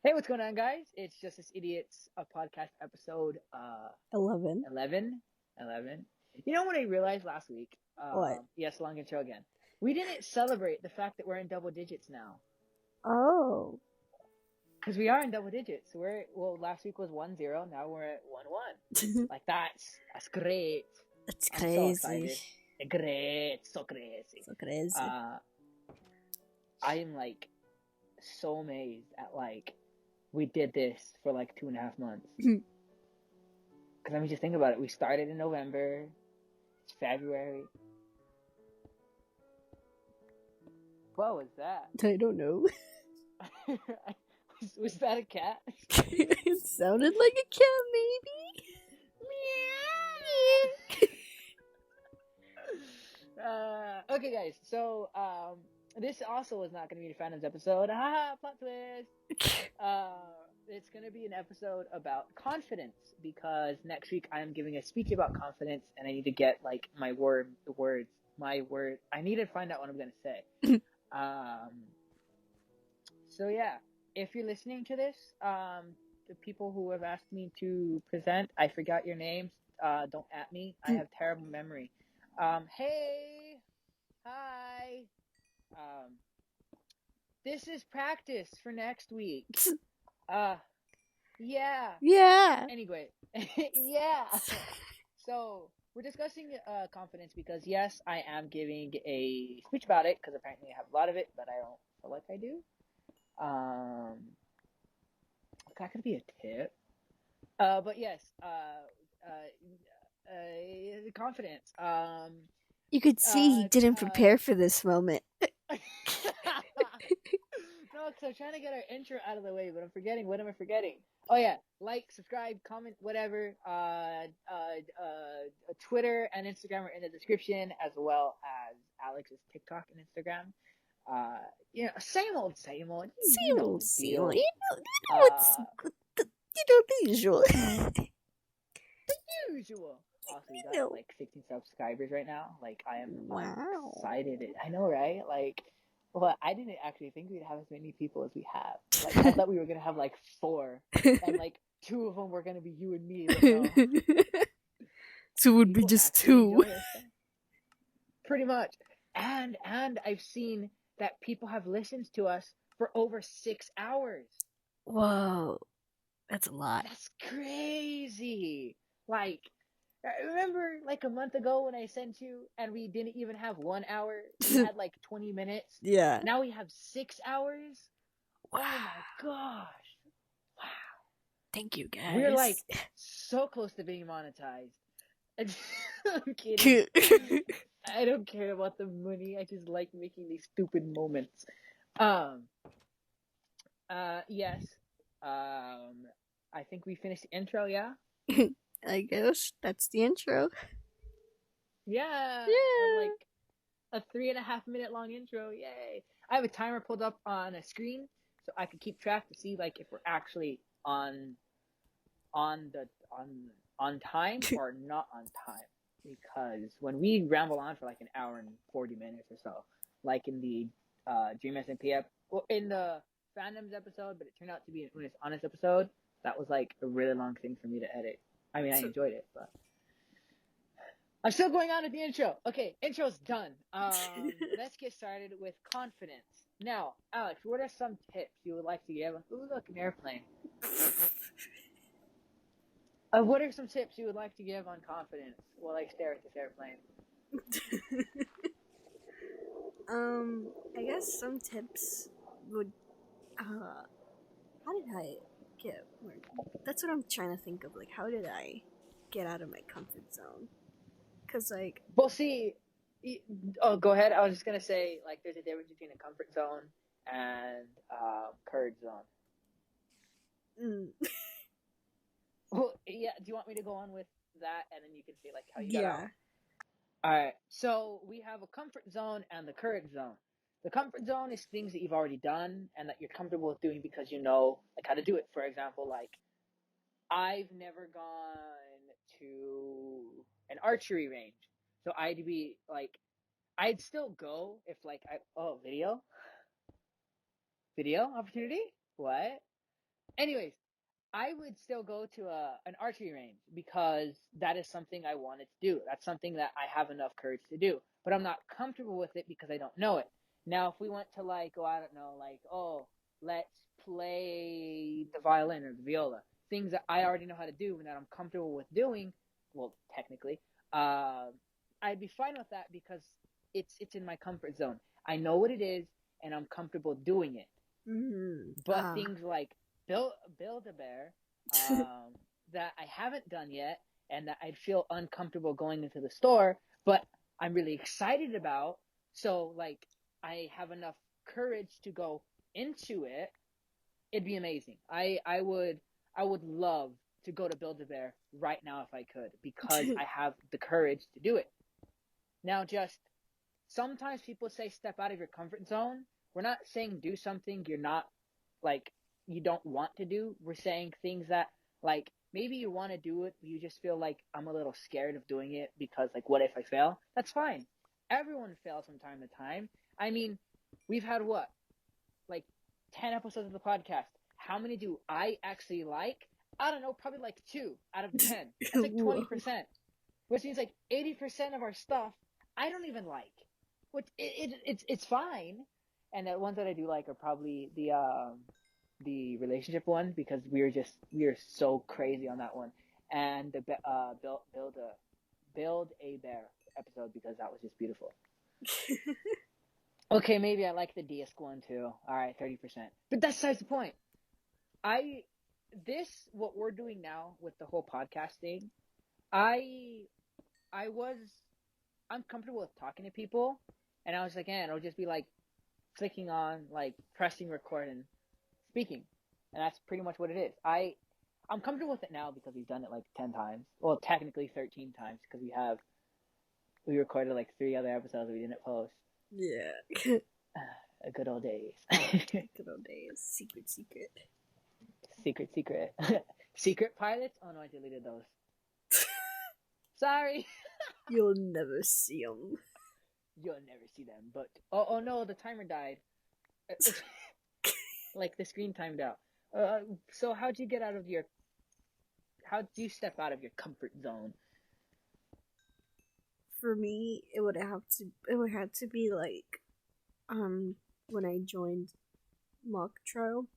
Hey, what's going on, guys? It's Just This Idiots, a podcast episode 11. 11. 11. You know what I realized last week? What? Yes, long intro again. We didn't celebrate the fact that we're in double digits now. Oh. Because we are in double digits. Last week was 1-0, now we're at 1-1. Like, that's great. That's I'm so crazy. excited. Great, so crazy. So crazy. Uh, I am like so amazed at we did this for like 2.5 months. Because I mean, just think about it. We started in November. It's February. What was that? I don't know. was that a cat? It sounded like a cat, Okay, guys. So, this also is not going to be a Fandoms episode. Haha, plot twist. maybe. It's going to be an episode about confidence because next week I am giving a speech about confidence, and I need to get like my word. I need to find out what I'm going to say. Um, So yeah, if you're listening to this, the people who have asked me to present, I forgot your names. Don't at me. I have terrible memory. Hey, hi. Um, this is practice for next week. Uh, yeah. Yeah. Anyway, yeah. So we're discussing confidence because yes, I am giving a speech about it because apparently I have a lot of it, but I don't feel like I do. That could be a tip. But yes, confidence. You could see he didn't prepare for this moment. No, because I'm trying to get our intro out of the way, but I'm forgetting. What am I forgetting? Oh yeah, like, subscribe, comment, whatever. Twitter and Instagram are in the description, as well as Alex's TikTok and Instagram. Same old, same old. You know the See, deal. what's Uh, the usual. Usual. Also, we got know. like 15 subscribers right now. Like, I'm Wow. excited. I know, right? Like, well, I didn't actually think we'd have as many people as we have. Like, I thought we were gonna have like four, and like two of them were gonna be you and me. But no, So it would be people just actually two. enjoy our stuff. Pretty much. And I've seen that people have listened to us for over 6 hours. Whoa. That's a lot. That's crazy. Like, I remember like a month ago when I sent you and we didn't even have 1 hour. We had like 20 minutes. Yeah. Now we have 6 hours. Wow. Oh my gosh. Wow. Thank you, We're like guys. so close to being monetized. I'm kidding. I don't care about the money. I just like making these stupid moments. Um, yes. I think we finished the intro, yeah? I guess that's the intro. Yeah. Yeah. Like a 3.5 minute long intro. Yay! I have a timer pulled up on a screen so I can keep track to see like if we're actually on the on time or not on time. Because when we ramble on for like an hour and 40 minutes or so, like in the Dream SMP in the Fandoms episode, but it turned out to be an Unis Honest episode. That was like a really long thing for me to edit. I mean, I enjoyed it, but I'm still going on at the intro. Okay, intro's done. Let's get started with confidence. Now, Alex, what are some tips you would like to give? Ooh, look, an airplane. What are some tips you would like to give on confidence while I stare at this airplane? I guess some tips would. How did I get? That's what I'm trying to think of. Like, how did I get out of my comfort zone? Cause like, Well, see, oh, go ahead. I was just gonna say, like, there's a difference between a comfort zone and courage zone. mm, Well, yeah. Do you want me to go on with that, and then you can say like how you got out? yeah, All right. So we have a comfort zone and the courage zone. The comfort zone is things that you've already done and that you're comfortable with doing because you know like how to do it. For example, like I've never gone to an archery range, so I'd be like I'd still go if like video opportunity. What? Anyways, I would still go to an archery range because that is something I wanted to do. That's something that I have enough courage to do, but I'm not comfortable with it because I don't know it. Now, if we went to like, oh, I don't know, like, oh, let's play the violin or the viola, things that I already know how to do and that I'm comfortable with doing, well, technically, uh, I'd be fine with that because it's in my comfort zone. I know what it is and I'm comfortable doing it. But Ah. things like Build-A-Bear, um, that I haven't done yet, and that I'd feel uncomfortable going into the store, but I'm really excited about. So like, I have enough courage to go into it. It'd be amazing. I would love to go to Build-A-Bear right now if I could, because I have the courage to do it. Now, just sometimes people say step out of your comfort zone. We're not saying do something you're not, like, you don't want to do. We're saying things that, like, maybe you want to do it, but you just feel like I'm a little scared of doing it because, like, what if I fail? That's fine. Everyone fails from time to time. I mean, we've had what, like 10 episodes of the podcast. How many do I actually like? I don't know, probably like 2 out of 10. That's like Whoa. 20%, which means like 80% of our stuff I don't even like. Which it's fine. And the ones that I do like are probably the relationship one, because we are so crazy on that one, and the build a bear episode, because that was just beautiful. Okay, maybe I like the disc one too. All right, 30%. But that's besides the point. I what we're doing now with the whole podcast thing, I I was I'm comfortable with talking to people, and I was like, it'll just be like clicking on, like, pressing record and speaking, and that's pretty much what it is. I'm comfortable with it now because we've done it like 10 times. Well, technically 13 times, because we recorded like 3 other episodes that we didn't post. Yeah. Good old days. Good old days. Secret. Secret. Secret pilots? Oh no, I deleted those. Sorry. You'll never see them. You'll never see them. But oh no, the timer died. Like, the screen timed out. So how'd you step out of your comfort zone? For me, it would have to be like, when I joined mock trial.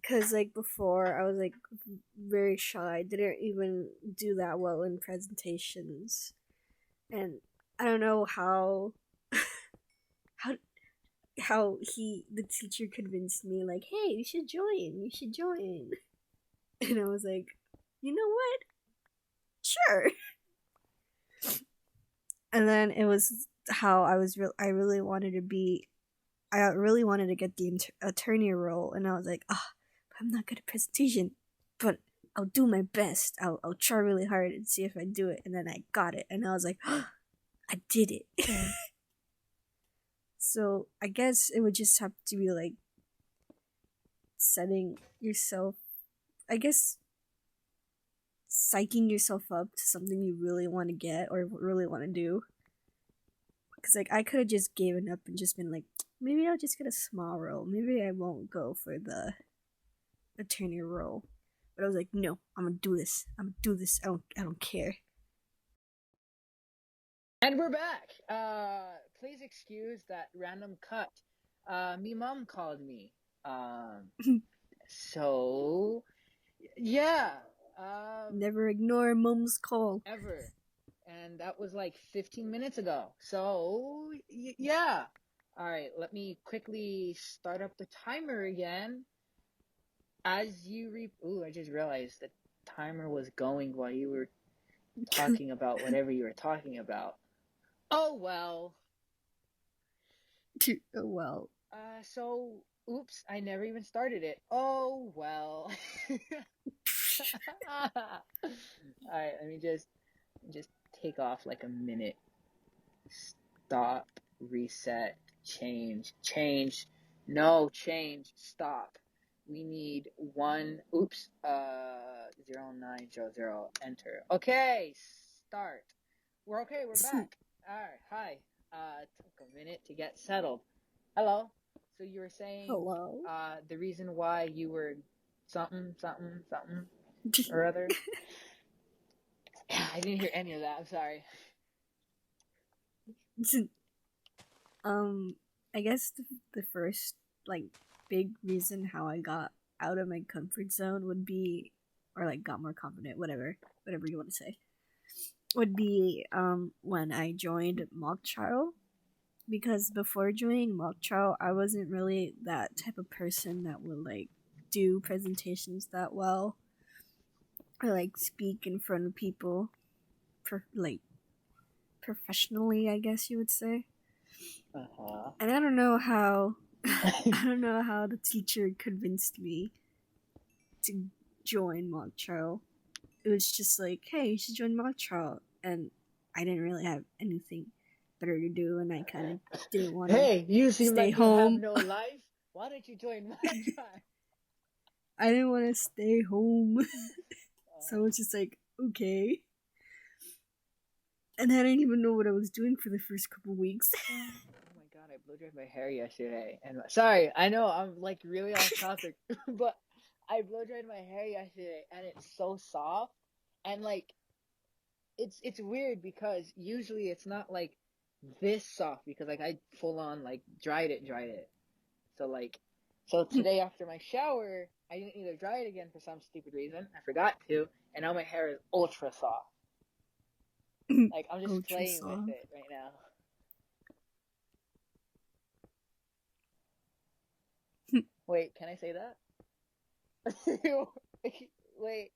Cause like before, I was like very shy. Didn't even do that well in presentations, and I don't know how how the teacher convinced me, like, hey, you should join. And I was like, you know what, sure. And then it was how I really wanted to be, I really wanted to get the attorney role, and I was like, I'm not good at presentation, but I'll do my best. I'll try really hard and see if I do it. And then I got it, and I was like, I did it. So I guess it would just have to be like setting yourself, I guess, psyching yourself up to something you really want to get or really want to do. Because like I could have just given up and just been like, maybe I'll just get a small role. Maybe I won't go for the attorney role. But I was like, no, I'm gonna do this. I don't care. And we're back. Please excuse that random cut. Me mom called me. So yeah. Never ignore mom's call. Ever. And that was like 15 minutes ago. So yeah. All right, let me quickly start up the timer again. As you ooh, I just realized the timer was going while you were talking about whatever you were talking about. Oh well. Oh well. So oops, I never even started it. Oh well. Alright, let me just take off like a minute. Stop, reset, change, no, change, stop. We need 0900, enter. Okay, start. We're okay, we're back. Alright, hi. It took a minute to get settled. Hello. So you were saying Hello. the reason why you were something or other. I didn't hear any of that. I'm sorry. I guess the first like big reason how I got out of my comfort zone would be, or like got more confident, whatever you want to say, would be when I joined mock trial. Because before joining mock trial, I wasn't really that type of person that would like do presentations that well or like speak in front of people, like professionally, I guess you would say. Uh And I don't know how I don't know how the teacher convinced me to join mock trial. It was just like, hey, you should join mock trial, and I didn't really have anything better to do, and I kind of didn't want to Hey, you seem stay like you have home. no life. Why don't you join my tribe? I didn't want to stay home, so it's just like, okay. And I didn't even know what I was doing for the first couple weeks. Oh my god, I blow dried my hair yesterday. And sorry, I know I'm like really off topic, but I blow dried my hair yesterday and it's so soft. And like it's weird because usually it's not like this soft because like I full on like dried it. So like so today after my shower, I didn't need to dry it again for some stupid reason. I forgot to, and now my hair is ultra soft. Like I'm just Ultra playing with soft. it right now. Wait, can I say that? Wait,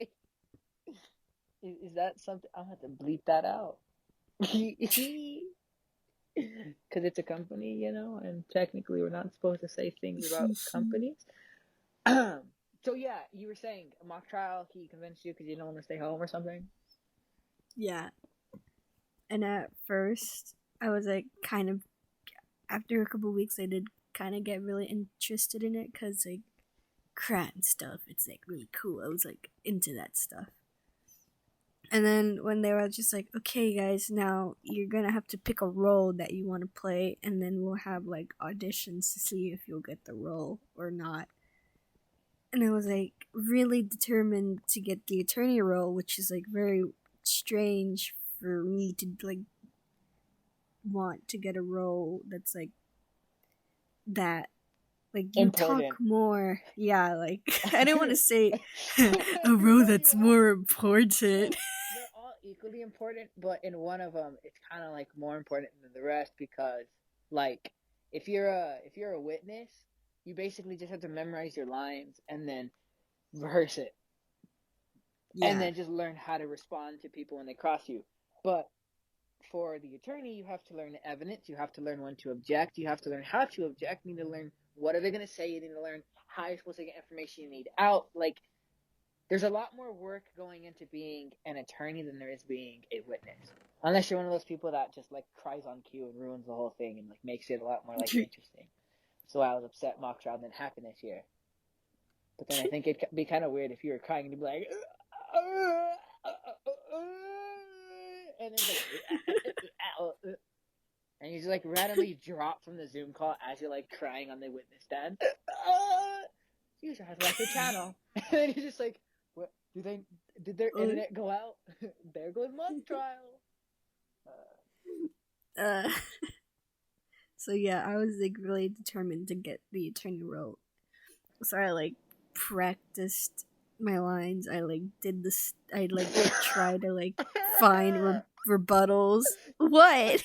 is that something? I'll have to bleep that out. Because it's a company, and technically we're not supposed to say things about companies. So yeah, you were saying a mock trial, he convinced you because you don't want to stay home or something? Yeah. And at first, I was like kind of, after a couple weeks, I did kind of get really interested in it because like crime stuff, it's like really cool. I was like into that stuff. And then when they were just like, okay, guys, now you're gonna have to pick a role that you want to play, and then we'll have like auditions to see if you'll get the role or not. And I was like really determined to get the attorney role, which is like very strange for me to like want to get a role that's like that. Like you Important. talk more, yeah. Like I didn't want to say a role that's more important. They're all equally important, but in one of them, it's kind of like more important than the rest because, like, if you're a witness, you basically just have to memorize your lines and then rehearse it, and Yeah. then just learn how to respond to people when they cross you. But for the attorney, you have to learn the evidence. You have to learn when to object. You have to learn how to object. You need to learn what are they going to say. You need to learn how you're supposed to get information you need out. Like, there's a lot more work going into being an attorney than there is being a witness. Unless you're one of those people that just like cries on cue and ruins the whole thing and like makes it a lot more like interesting. So I was upset mock trial didn't happen this year. But then I think it'd be kind of weird if you were crying and you'd be like, and then like, and you just like randomly drop from the Zoom call as you're like crying on the witness stand. User has left the channel, and then you're just like, what? Did their internet go out? There goes mock trial. So yeah, I was like really determined to get the attorney role. So I like practiced my lines. I like did this. I like try to like find rebuttals. What?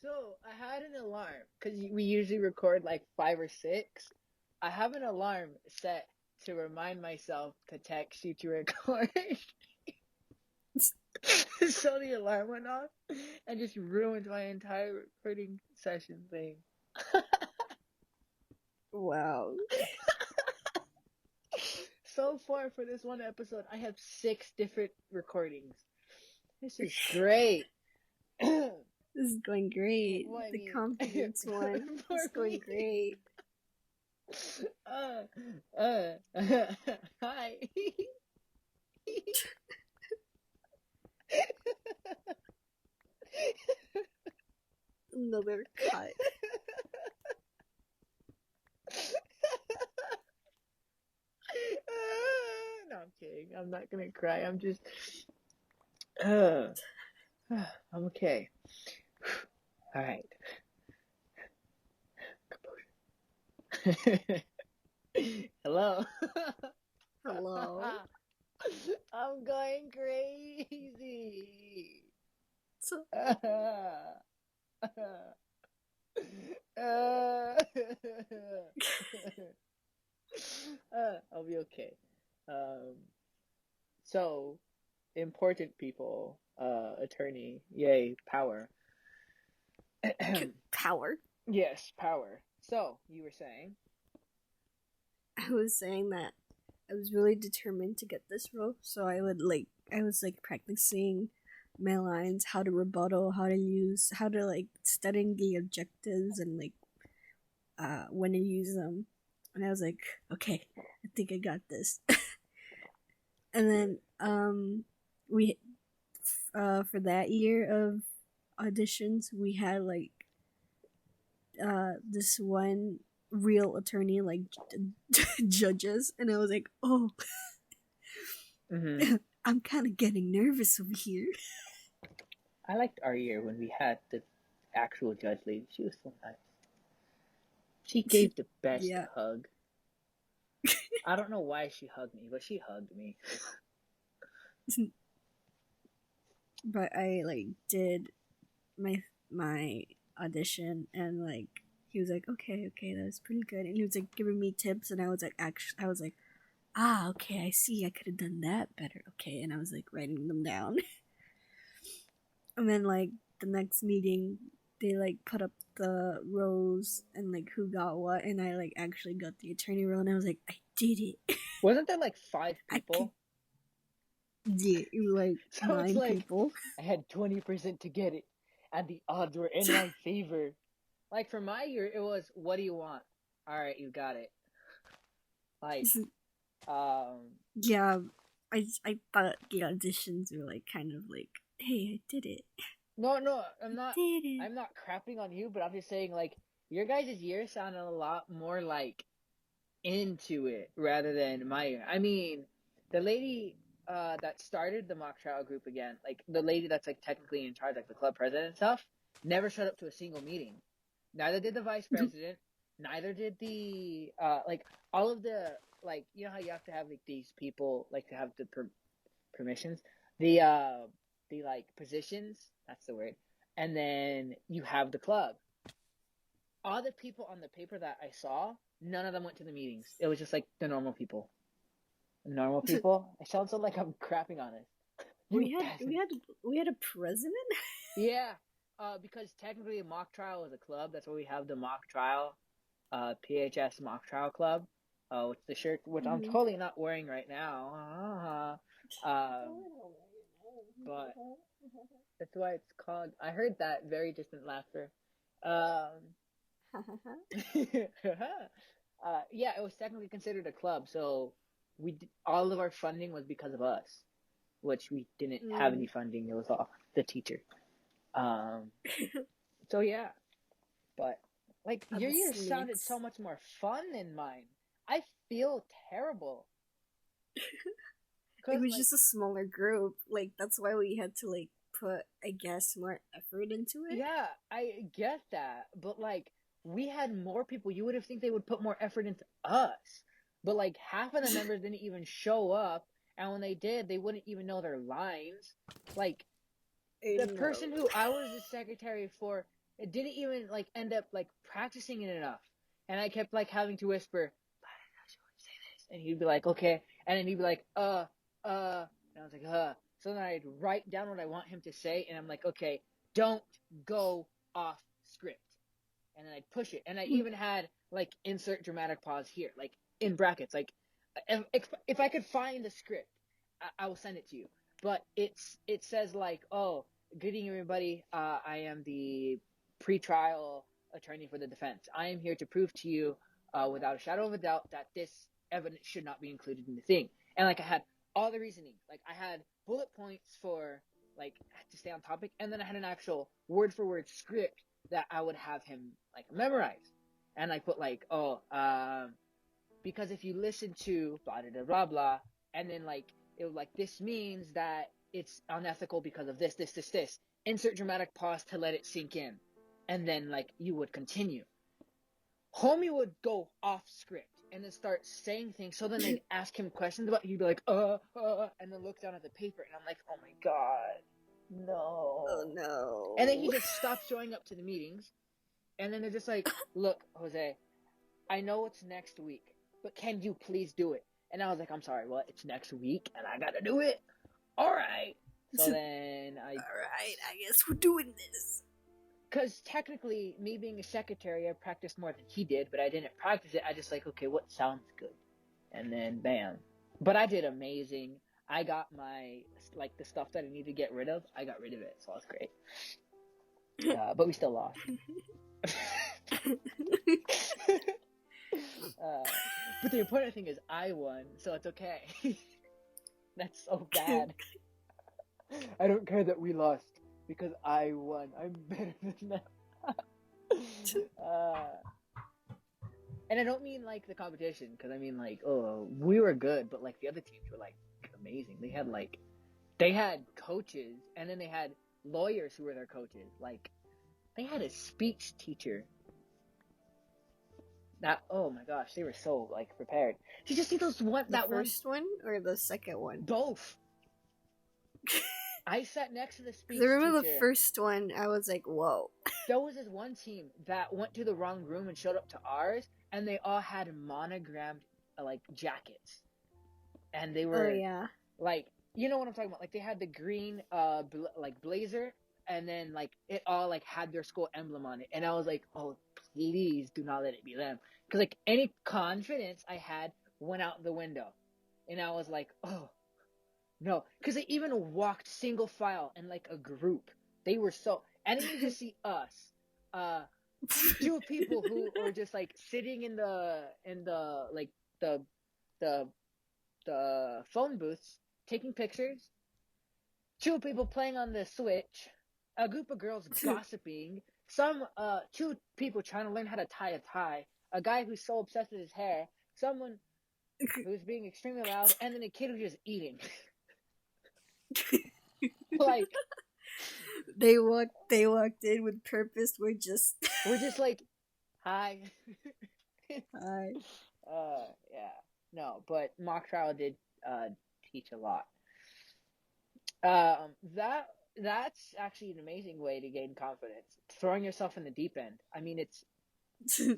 So I had an alarm because we usually record like 5 or 6. I have an alarm set to remind myself to text you to record. So the alarm went off and just ruined my entire recording session thing. Wow. So far for this one episode, I have 6 different recordings. This is great. This is going great. Well, The confidence one is going great. Hi. another cut. No, I'm kidding. I'm not gonna cry. I'm just. I'm okay. All right. Hello. Hello. I'm going crazy. So, I'll be okay. So, important people, attorney, yay, power. power. Yes, power. So, you were saying? I was saying that I was really determined to get this role, so I was practicing my lines, how to rebuttal, how to studying the objectives and when to use them. And I was like, okay, I think I got this. And then we for that year of auditions, we had this one real attorney judges, and I was like, oh, Mm-hmm. I'm kind of getting nervous over here. I liked our year when we had the actual judge lady. She was so nice. She gave the best Yeah. hug. I don't know why she hugged me, but she hugged me. But I did my audition, and he was like, okay, that was pretty good, and he was giving me tips, and I was like, okay, I see, I could have done that better, okay, and I was writing them down. And then the next meeting, they put up the roles and who got what, and I actually got the attorney role, and I was like, I did it. Wasn't there 5 people? Yeah, it was So 9 it's people. I had 20% to get it, and the odds were in my favor. For my year, it was, what do you want? All right, you got it. Yeah, I thought the auditions were kind of hey, I did it. No, I'm not. Did it. I'm not crapping on you, but I'm just saying your guys' year sounded a lot more into it rather than my year. I mean, the lady that started the mock trial group again, the lady that's technically in charge, the club president and stuff, never showed up to a single meeting. Neither did the vice president. Neither did the all of the you know how you have to have these people to have the permissions, the positions. That's the word. And then you have the club. All the people on the paper that I saw, none of them went to the meetings. It was just the normal people. Normal people? It sounds like I'm crapping on it. We had a president? Yeah. Because technically a mock trial is a club. That's why we have the mock trial, PHS mock trial club. Which the shirt, which I'm totally not wearing right now. But that's why it's called. I heard that very distant laughter. Yeah, it was technically considered a club, so all of our funding was because of us, which we didn't have any funding. It was all the teacher. So yeah, but your year sounded so much more fun than mine. I feel terrible. It was just a smaller group. That's why we had to put, I guess, more effort into it. Yeah, I get that, but we had more people. You would have think they would put more effort into us, but half of the members didn't even show up, and when they did, they wouldn't even know their lines. The person who I was the secretary for, it didn't even end up practicing it enough, and I kept having to whisper, say this, and he'd be like, okay, and then he'd be like, and I was like, So then I'd write down what I want him to say, and I'm like, okay, don't go off script. And then I'd push it. And I even had, insert dramatic pause here, in brackets. If I could find the script, I will send it to you. But it says, oh, good evening, everybody. I am the pretrial attorney for the defense. I am here to prove to you, without a shadow of a doubt, that this evidence should not be included in the thing. And, I had all the reasoning. I had bullet points for to stay on topic, and then I had an actual word for word script that I would have him like memorize. And I put like, because if you listen to blah blah blah blah, and then like it was like, this means that it's unethical because of this. Insert dramatic pause to let it sink in, and then like you would continue. Homie would go off script and then start saying things. So then they'd ask him questions about it. He'd be like, and then look down at the paper, and I'm like, oh my god, no. Oh no. And then he just stopped showing up to the meetings. And then they're just like, look, Jose, I know it's next week, but can you please do it? And I was like, I'm sorry, what? It's next week and I gotta do it? Alright. So then Alright, I guess we're doing this. Because technically, me being a secretary, I practiced more than he did, but I didn't practice it. I just like, okay, what sounds good? And then, bam. But I did amazing. I got my, like, the stuff that I need to get rid of, I got rid of it, so that's great. But we still lost. But the important thing is I won, so it's okay. That's so bad. I don't care that we lost, because I won. I'm better than them. And I don't mean like the competition, because I mean like, oh, we were good, but like the other teams were like amazing. They had coaches, and then they had lawyers who were their coaches. Like, they had a speech teacher. That, oh my gosh, they were so like prepared. Did you see those one? The first one or the second one? Both. I sat next to the speech I remember teacher. the first one, I was like, whoa. There was this one team that went to the wrong room and showed up to ours, and they all had monogrammed like jackets, and they were like, you know what I'm talking about? Like, they had the green like blazer, and then like it all like had their school emblem on it, and I was like, oh, please do not let it be them, because like any confidence I had went out the window, and I was like, oh no, because they even walked single file in like a group. They were so, and then you just see us, two people who were just like sitting in the like the phone booths taking pictures, two people playing on the Switch, a group of girls gossiping, two people trying to learn how to tie a tie, a guy who's so obsessed with his hair, someone who's being extremely loud, and then a kid who's just eating. Like, they walked in with purpose. We're just like, hi. Hi. Yeah, no, but mock trial did teach a lot. That's actually an amazing way to gain confidence. Throwing yourself in the deep end. I mean, it's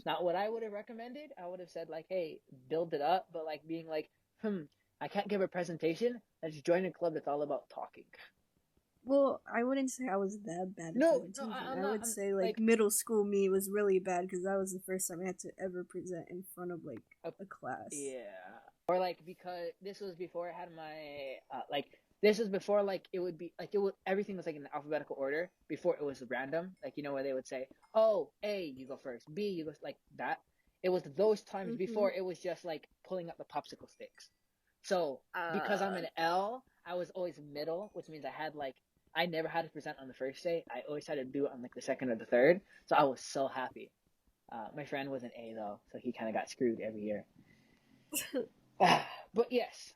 not what I would have recommended. I would have said like, hey, build it up, but like being like, I can't give a presentation. Let's join a club that's all about talking. Well, I wouldn't say I was that bad at presentation. I would say like middle school me was really bad, because that was the first time I had to ever present in front of like a class. Yeah. Or like, because this was before I had my this was before like it would be like everything was like in alphabetical order before it was random, like, you know, where they would say, oh, A, you go first, B, you go, like that. It was those times before it was just like pulling up the popsicle sticks. So because I'm an L, I was always middle, which means I never had to present on the first day. I always had to do it on like the second or the third. So I was so happy. My friend was an A though, so he kind of got screwed every year. But yes,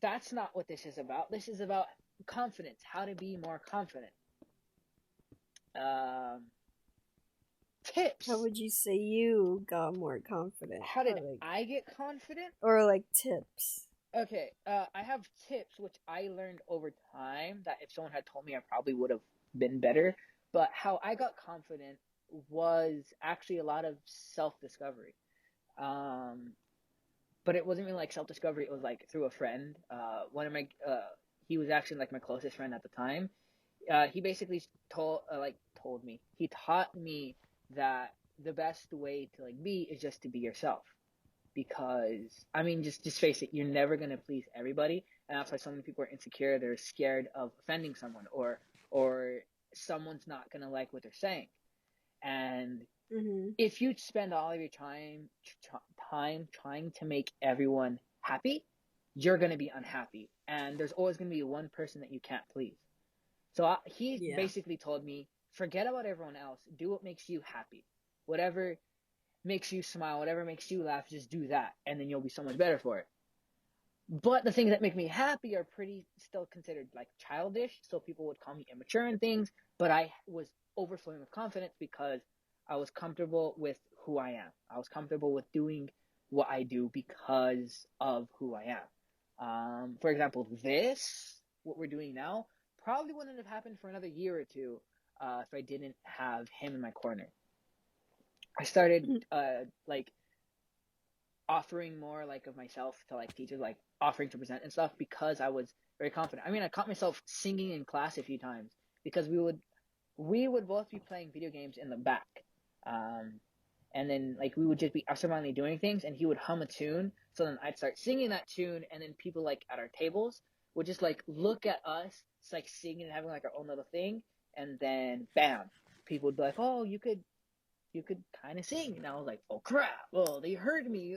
that's not what this is about. This is about confidence, how to be more confident. Tips. How would you say you got more confident? How did I get confident? Or like tips. Okay, I have tips which I learned over time that if someone had told me, I probably would have been better. But how I got confident was actually a lot of self-discovery. But it wasn't really like self-discovery. It was like through a friend. One of my, he was actually like my closest friend at the time. He basically told me, he taught me that the best way to like be is just to be yourself. Because, I mean, just face it, you're never going to please everybody. And that's why so many people are insecure. They're scared of offending someone, or someone's not going to like what they're saying. And if you spend all of your time trying to make everyone happy, you're going to be unhappy. And there's always going to be one person that you can't please. So he basically told me, forget about everyone else. Do what makes you happy. Whatever makes you smile, whatever makes you laugh, just do that, and then you'll be so much better for it. But the things that make me happy are pretty still considered like childish, so people would call me immature and things, but I was overflowing with confidence because I was comfortable with who I am. I was comfortable with doing what I do because of who I am. For example, what we're doing now, probably wouldn't have happened for another year or two if I didn't have him in my corner. I started like offering more like of myself to like teachers, like offering to present and stuff because I was very confident. I mean, I caught myself singing in class a few times because we would both be playing video games in the back. And then like we would just be absentmindedly doing things and he would hum a tune. So then I'd start singing that tune and then people like at our tables would just like look at us, it's like singing and having like our own little thing. And then bam, people would be like, oh, you could kind of sing. And I was like, oh crap, well, they heard me.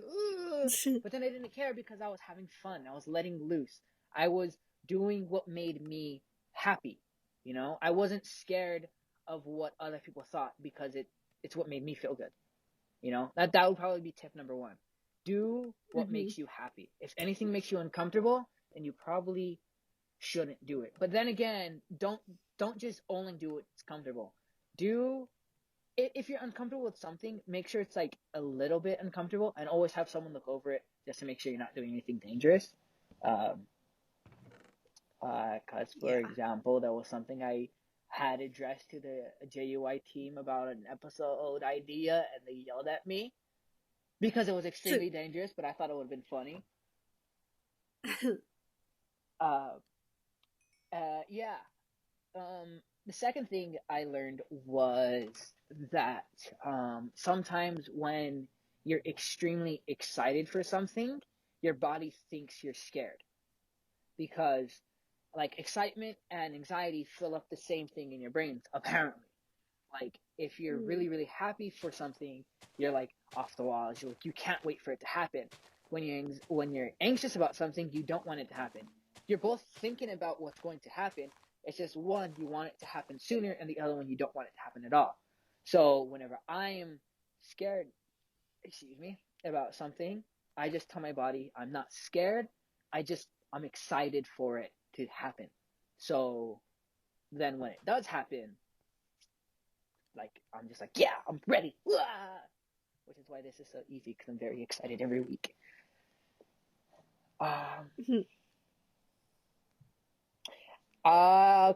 But then I didn't care because I was having fun. I was letting loose. I was doing what made me happy. You know, I wasn't scared of what other people thought because it's what made me feel good. You know, that would probably be tip number one. Do what makes you happy. If anything makes you uncomfortable, then you probably shouldn't do it. But then again, don't just only do what's comfortable. If you're uncomfortable with something, make sure it's like a little bit uncomfortable and always have someone look over it just to make sure you're not doing anything dangerous. Because, for example, there was something I had addressed to the JUI team about an episode idea and they yelled at me because it was extremely dangerous, but I thought it would have been funny. The second thing I learned was that sometimes when you're extremely excited for something, your body thinks you're scared. Because like excitement and anxiety fill up the same thing in your brains, apparently. Like if you're really, really happy for something, you're like off the walls. You can't wait for it to happen. When you're anxious about something, you don't want it to happen. You're both thinking about what's going to happen. It's just one, you want it to happen sooner, and the other one, you don't want it to happen at all. So whenever I am scared, about something, I just tell my body I'm not scared. I'm excited for it to happen. So then when it does happen, like I'm just like, yeah, I'm ready. Which is why this is so easy because I'm very excited every week.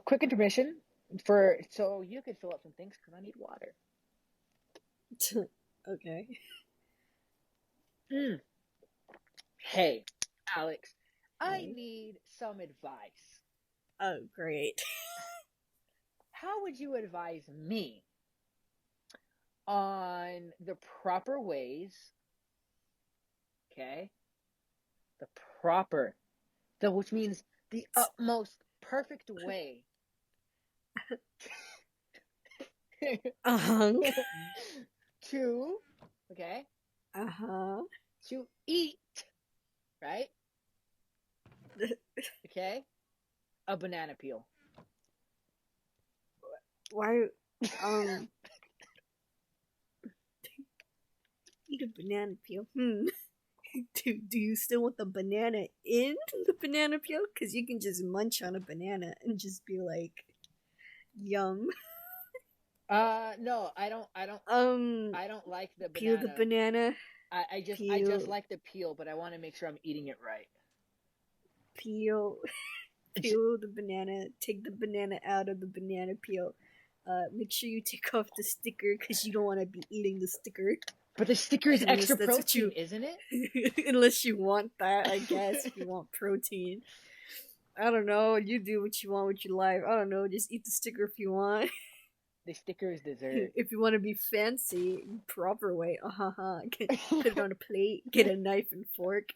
Quick intermission so you could fill up some things because I need water. Okay. Hey, Alex, I need some advice. Oh, great. How would you advise me on the proper ways, okay? Which means the utmost perfect way to, okay? To eat, right? Okay? A banana peel. Why, eat a banana peel? Do you still want the banana in the banana peel? Because you can just munch on a banana and just be like, yum. No, I don't like the banana. Peel the banana. I just like the peel, but I want to make sure I'm eating it right. Peel the banana, take the banana out of the banana peel. Make sure you take off the sticker because you don't want to be eating the sticker. But the sticker is extra protein, isn't it? Unless you want that, I guess, if you want protein. I don't know, you do what you want with your life. I don't know, just eat the sticker if you want. The sticker is dessert. If you want to be fancy, proper way, put it on a plate, get a knife and fork.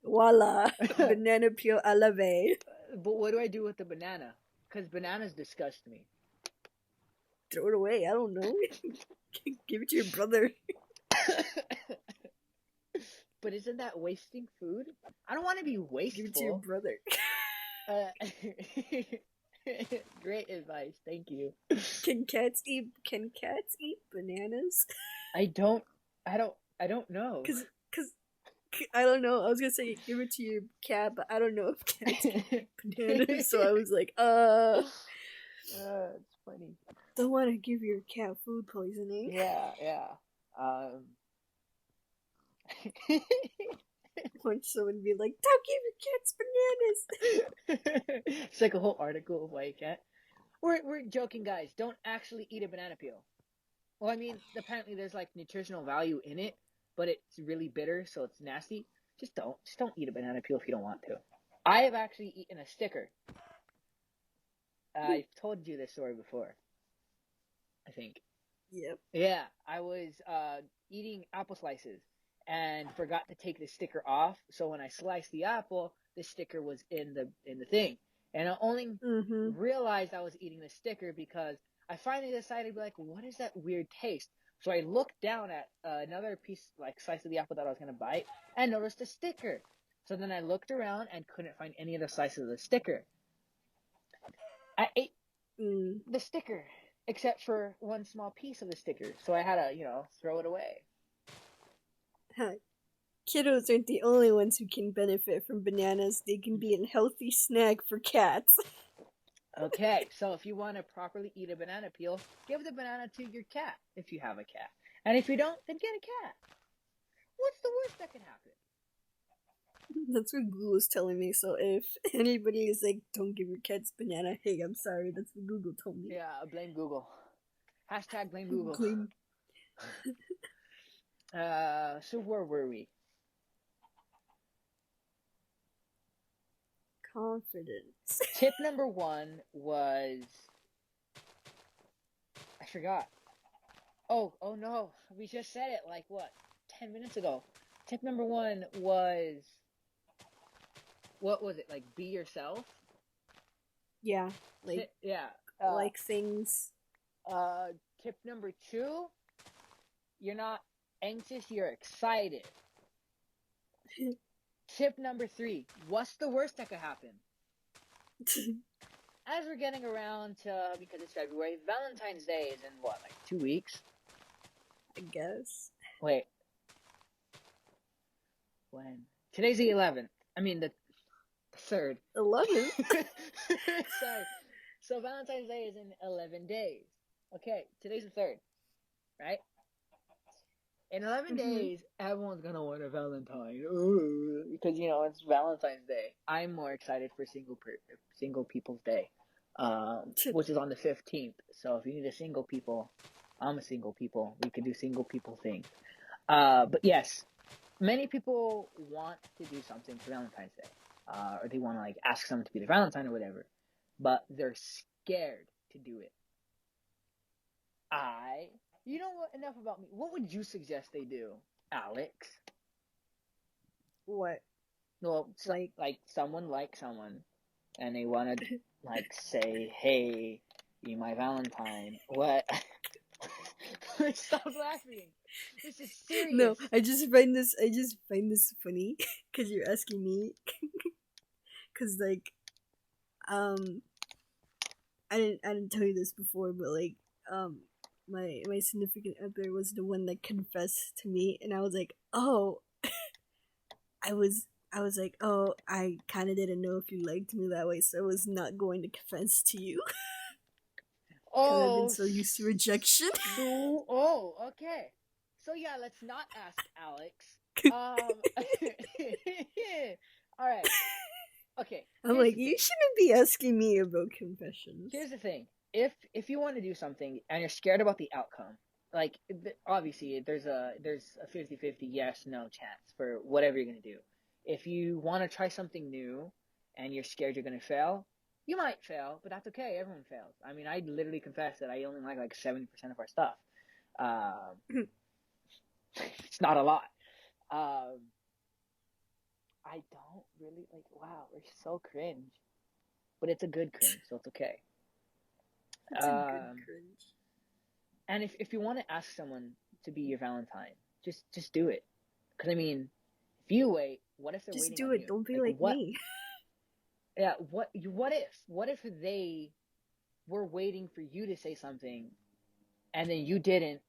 Voila, banana peel à la veille. But what do I do with the banana? Because bananas disgust me. Throw it away, I don't know. Give it to your brother. but isn't that wasting food? I don't want to be Give it to your wasteful. brother. Uh, great advice. Thank you. Can cats eat bananas? I don't. I don't know. Cause I don't know. I was gonna say give it to your cat, but I don't know if cats can eat bananas. So I was like, It's funny. don't want to give your cat food poisoning. Yeah, yeah. Want someone to be like, don't give your cats bananas. It's like a whole article of why you can't. We're joking, guys. Don't actually eat a banana peel. Well, I mean, apparently there's like nutritional value in it, but it's really bitter, so it's nasty. Just don't eat a banana peel if you don't want to. I have actually eaten a sticker. I've told you this story before, I think. Yep. Yeah, I was eating apple slices and forgot to take the sticker off. So when I sliced the apple, the sticker was in the thing, and I only realized I was eating the sticker because I finally decided to be like, what is that weird taste? So I looked down at another piece, like slice of the apple that I was gonna bite, and noticed a sticker. So then I looked around and couldn't find any of the slices of the sticker. I ate the sticker, except for one small piece of the sticker. So I had to, throw it away. Kiddos aren't the only ones who can benefit from bananas. They can be a healthy snack for cats. Okay, so if you want to properly eat a banana peel, give the banana to your cat if you have a cat. And if you don't, then get a cat. What's the worst that can happen? That's what Google was telling me. So if anybody is like, don't give your cats banana, hey, I'm sorry. That's what Google told me. Yeah, blame Google. Hashtag blame Google. So where were we? Confidence. Tip number 1 was... I forgot. Oh no. We just said it like, 10 minutes ago. Tip number 1 was... What was it? Like, be yourself? Yeah. Like, like things. Tip number 2, you're not anxious, you're excited. Tip number 3, what's the worst that could happen? As we're getting around to, because it's February, Valentine's Day is in 2 weeks? I guess. Wait. When? Today's the 11th. I mean, the 3rd. 11th? Sorry. So Valentine's Day is in 11 days. Okay, today's the 3rd, right? In 11 days, everyone's gonna want a Valentine. Ooh, because, it's Valentine's Day. I'm more excited for Single People's Day, which is on the 15th. So if you need a single people, I'm a single people. We can do single people things. But yes, many people want to do something for Valentine's Day. Or they want to, ask someone to be their Valentine or whatever. But they're scared to do it. You know what? Enough about me. What would you suggest they do, Alex? What? Well, someone likes someone, and they want to say, "Hey, be my Valentine." What? Stop laughing. This is serious. No, I just find this funny because you're asking me. Because I didn't tell you this before, but my significant other was the one that confessed to me, and I was like, oh, I was like, oh, I kind of didn't know if you liked me that way, so I was not going to confess to you. I've been so used to rejection. Okay. So yeah, let's not ask Alex. All right. Okay. I'm like, you shouldn't be asking me about confessions. Here's the thing. If you want to do something and you're scared about the outcome, obviously there's a 50-50 yes no chance for whatever you're going to do. If you want to try something new and you're scared you're going to fail, you might fail, but that's okay. Everyone fails. I mean, I literally confess that I only like 70% of our stuff. It's not a lot. I don't really wow, we're so cringe, but it's a good cringe, so it's okay. It's a good cringe. And if you want to ask someone to be your Valentine, just do it. Because I mean, If you wait, what if they're Just waiting do on it. you? Don't be Like like what? me. Yeah. What if they were waiting for you to say something, and then you didn't,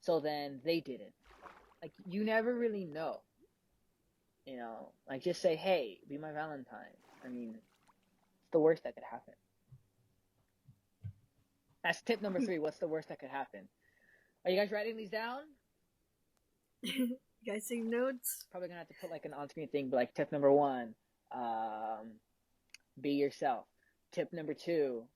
so then they didn't. Like you never really know. You know, like just say, "Hey, be my Valentine." I mean, it's the worst that could happen. That's tip number 3. What's the worst that could happen? Are you guys writing these down? You guys take notes? Probably gonna have to put like an on-screen thing, but like tip number 1, be yourself. Tip number 2,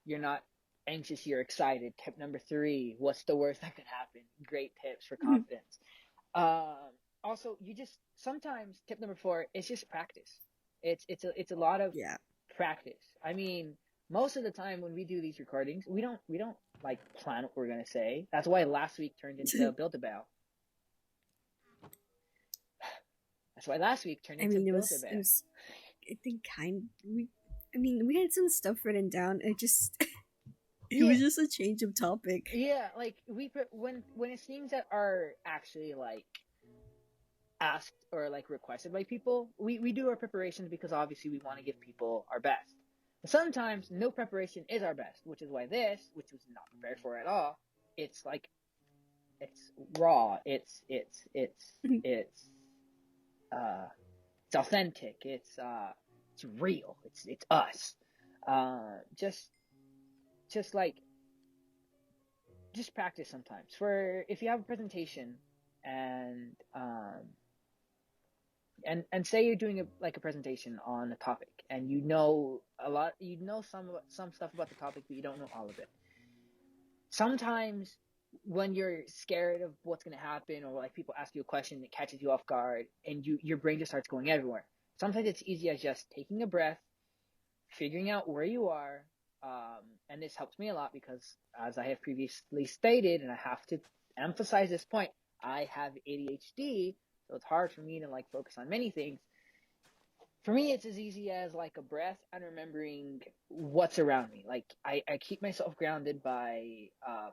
you're not anxious, you're excited. Tip number 3, what's the worst that could happen? Great tips for confidence. Also, you just sometimes tip number 4 is just practice. It's a lot of Yeah. practice. I mean, most of the time when we do these recordings, we don't like plan what we're gonna say. That's why last week turned into Build a Bear. That's why last week turned I into mean, Build a Bear. I think we had some stuff written down. It just, it Yeah. was just a change of topic. Yeah, like when it's things that are actually like asked or like requested by people, we do our preparations because obviously we want to give people our best. But sometimes no preparation is our best, which is why this, which was not prepared for at all, it's like it's raw, it's authentic, it's real, it's us. Just like just practice sometimes. For if you have a presentation and and say you're doing a presentation on a topic and you know some stuff about the topic, but you don't know all of it. Sometimes when you're scared of what's going to happen, or like people ask you a question that catches you off guard and your brain just starts going everywhere, sometimes it's easy as just taking a breath, figuring out where you are. And this helps me a lot because, as I have previously stated, and I have to emphasize this point, I have ADHD, so it's hard for me to like focus on many things. For me, it's as easy as like a breath and remembering what's around me. Like I keep myself grounded by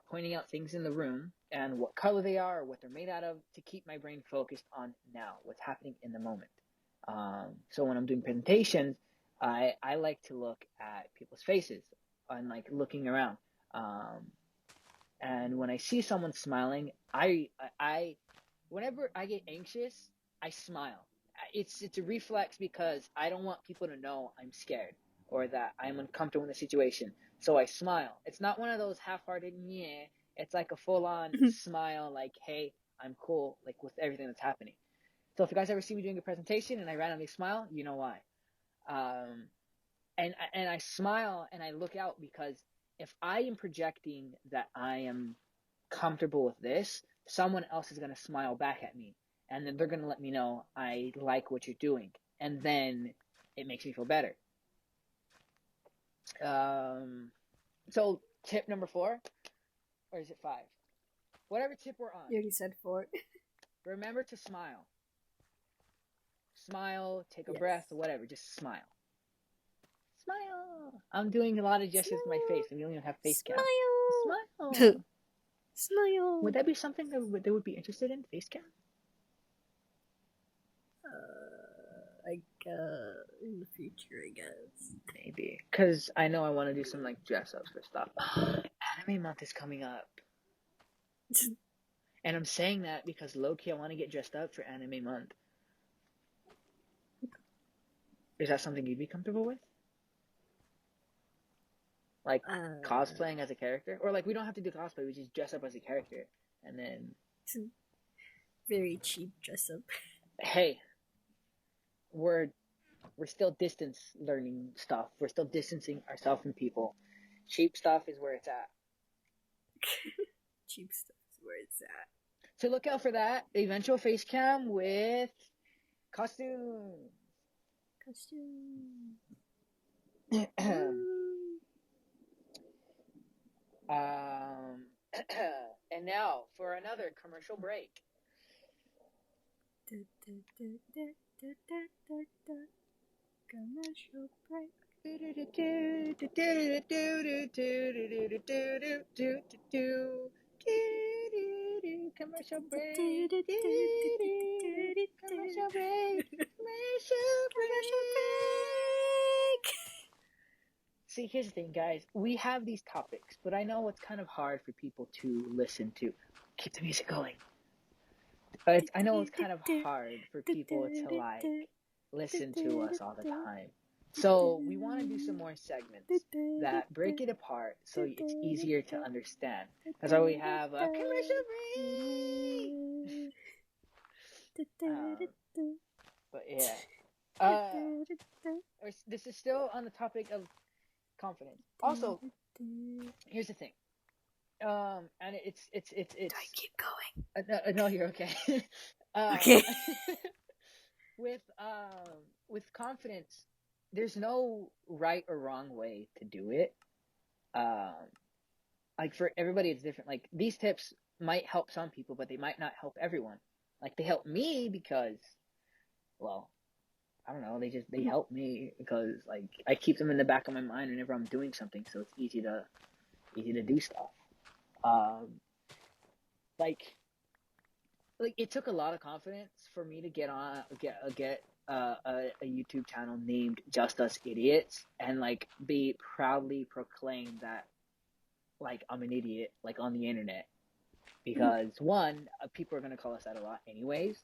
pointing out things in the room and what color they are or what they're made out of to keep my brain focused on now, what's happening in the moment. So when I'm doing presentations, I like to look at people's faces and like looking around. And when I see someone smiling, I whenever I get anxious, I smile. It's a reflex because I don't want people to know I'm scared or that I'm uncomfortable in the situation. So I smile. It's not one of those half-hearted yeah. It's like a full-on smile, like, hey, I'm cool, like with everything that's happening. So if you guys ever see me doing a presentation and I randomly smile, you know why. And I smile and I look out because if I am projecting that I am comfortable with this, someone else is going to smile back at me. And then they're going to let me know I like what you're doing. And then it makes me feel better. So tip number 4, or is it 5? Whatever tip we're on. You already said 4. Remember to smile. Smile, take a Yes. breath, or whatever. Just smile. Smile. I'm doing a lot of gestures with my face, and we don't even have face cam. Smile. Smile. Would that be something that they would be interested in, face cam? In the future, I guess. Maybe. Because I know I want to do some, like, dress-ups for stuff. Anime month is coming up. And I'm saying that because low-key I want to get dressed up for anime month. Is that something you'd be comfortable with? Like, cosplaying as a character? Or, like, we don't have to do cosplay, we just dress up as a character. And then... Very cheap dress-up. Hey, we're still distance learning stuff. We're still distancing ourselves from people. Cheap stuff is where it's at. Cheap stuff is where it's at. So look out for that eventual face cam with costume. And now for another commercial break. Commercial break. Commercial break. Commercial break. Commercial break. See, here's the thing, guys. We have these topics, but I know it's kind of hard for people to listen to. Keep the music going. I know it's kind of hard for people to like listen to us all the time. So we want to do some more segments that break it apart so it's easier to understand. That's why we have a commercial break. But yeah, this is still on the topic of confidence. Also, here's the thing. And it's. I keep going. No, you're okay. Okay. With confidence, there's no right or wrong way to do it. Like for everybody, it's different. Like these tips might help some people, but they might not help everyone. Like they help me because, well, I don't know. They help me because like I keep them in the back of my mind whenever I'm doing something, so it's easy to do stuff. Like it took a lot of confidence for me to get a YouTube channel named Just Us Idiots and like be proudly proclaim that like I'm an idiot like on the internet because one, people are gonna call us that a lot anyways,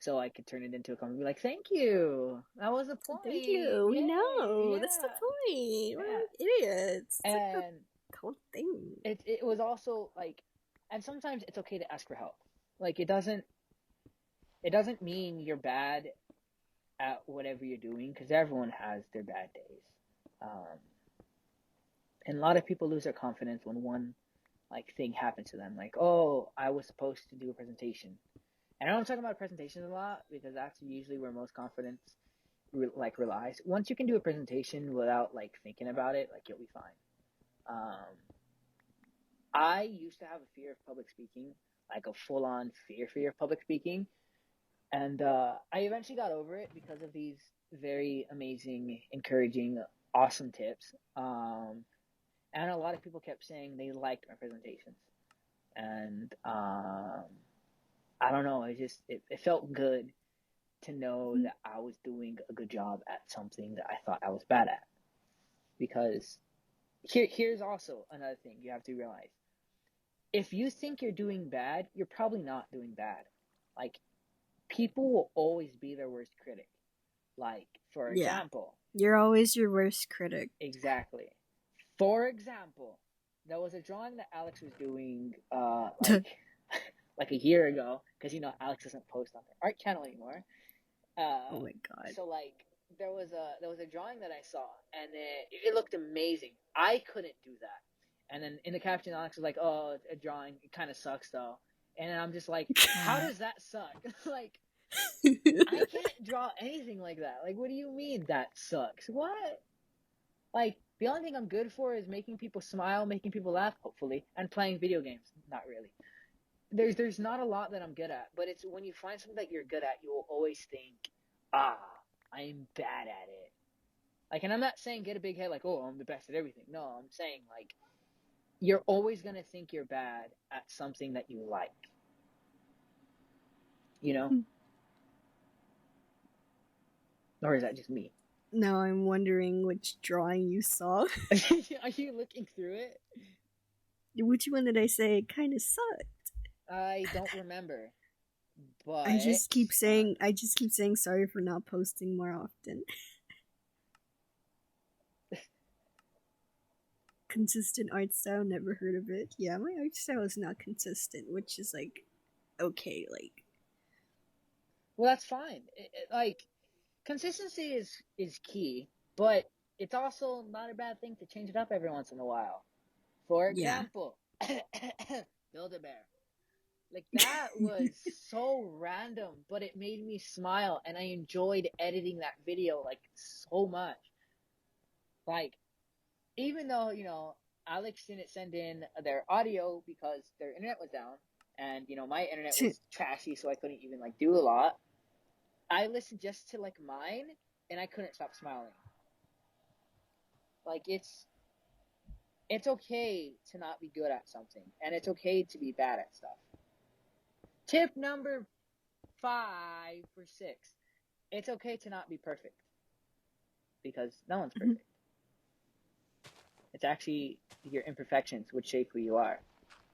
so I could turn it into a comment and be like, thank you, that was the point. Thank you. We know. Yeah. That's the point. We're Yeah. idiots. It's And like the whole thing. It was also like, and sometimes it's okay to ask for help. Like it doesn't mean you're bad at whatever you're doing because everyone has their bad days. And a lot of people lose their confidence when one like thing happens to them. Like, oh, I was supposed to do a presentation. And I don't talk about presentations a lot because that's usually where most confidence relies. Once you can do a presentation without like thinking about it, like you'll be fine. I used to have a fear of public speaking, like a full-on fear of public speaking. And I eventually got over it because of these very amazing, encouraging, awesome tips. And a lot of people kept saying they liked my presentations. And I don't know, it felt good to know that I was doing a good job at something that I thought I was bad at. Because here's also another thing you have to realize. If you think you're doing bad, you're probably not doing bad. Like, people will always be their worst critic. Like, for example... You're always your worst critic. Exactly. For example, there was a drawing that Alex was doing, like a year ago, because, Alex doesn't post on her art channel anymore. Oh my god. So, like, there was a drawing that I saw, and it looked amazing. I couldn't do that. And then in the caption, Alex was like, oh, a drawing, it kind of sucks, though. And I'm just like, how does that suck? Like, I can't draw anything like that. Like, what do you mean that sucks? What? Like, the only thing I'm good for is making people smile, making people laugh, hopefully, and playing video games. Not really. There's not a lot that I'm good at, but it's when you find something that you're good at, you will always think, I'm bad at it. Like, and I'm not saying get a big head like, oh, I'm the best at everything. No, I'm saying, like, you're always going to think you're bad at something that you like. You know? Or is that just me? Now I'm wondering which drawing you saw. Are you looking through it? Which one did I say kind of sucked? I don't remember. But I just keep saying sorry for not posting more often. Consistent art style, never heard of it. Yeah, my art style is not consistent, which is like okay, like. Well, that's fine. Like, consistency is key, but it's also not a bad thing to change it up every once in a while. For example, Build-A-Bear. Like, that was so random, but it made me smile, and I enjoyed editing that video, like, so much. Like, even though, Alex didn't send in their audio because their internet was down, and, my internet was trashy, so I couldn't even, like, do a lot, I listened just to, like, mine, and I couldn't stop smiling. Like, it's okay to not be good at something, and it's okay to be bad at stuff. Tip number 5 or 6. It's okay to not be perfect. Because no one's Mhm. perfect. It's actually your imperfections which shape who you are.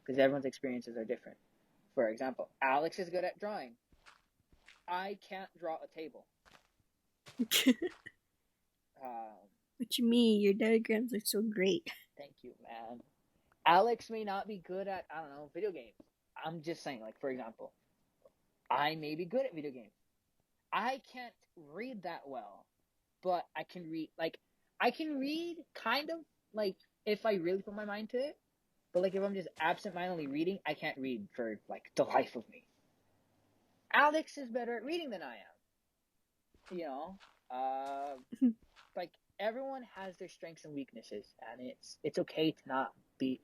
Because everyone's experiences are different. For example, Alex is good at drawing. I can't draw a table. What you mean? Your diagrams are so great. Thank you, man. Alex may not be good at, I don't know, video games. I'm just saying, like, for example, I may be good at video games. I can't read that well, but I can read, like, I can read kind of, like, if I really put my mind to it. But, like, if I'm just absent-mindedly reading, I can't read for, like, the life of me. Alex is better at reading than I am. You know? Like, everyone has their strengths and weaknesses, and it's okay to not be.